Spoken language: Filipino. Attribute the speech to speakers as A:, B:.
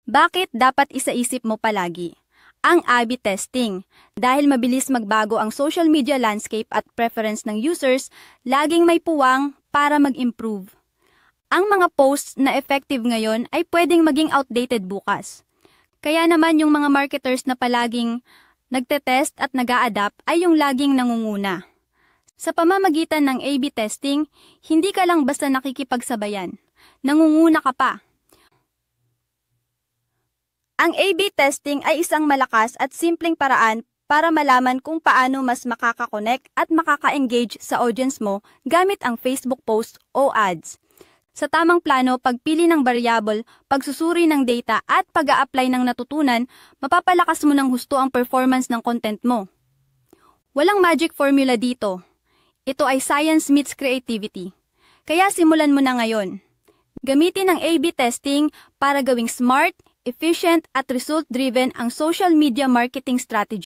A: Bakit dapat isaisip mo palagi? Ang A/B testing. Dahil mabilis magbago ang social media landscape at preference ng users, laging may puwang para mag-improve. Ang mga posts na effective ngayon ay pwedeng maging outdated bukas. Kaya naman yung mga marketers na palaging nagtetest at nag-a-adapt ay yung laging nangunguna. Sa pamamagitan ng A/B testing, hindi ka lang basta nakikipagsabayan. Nangunguna ka pa. Ang A/B testing ay isang malakas at simpleng paraan para malaman kung paano mas makaka-connect at makaka-engage sa audience mo gamit ang Facebook post o ads. Sa tamang plano, pagpili ng variable, pagsusuri ng data at pag-a-apply ng natutunan, mapapalakas mo ng husto ang performance ng content mo. Walang magic formula dito. Ito ay science meets creativity. Kaya simulan mo na ngayon. Gamitin ang A/B testing para gawing smart, efficient at result-driven ang social media marketing strategy.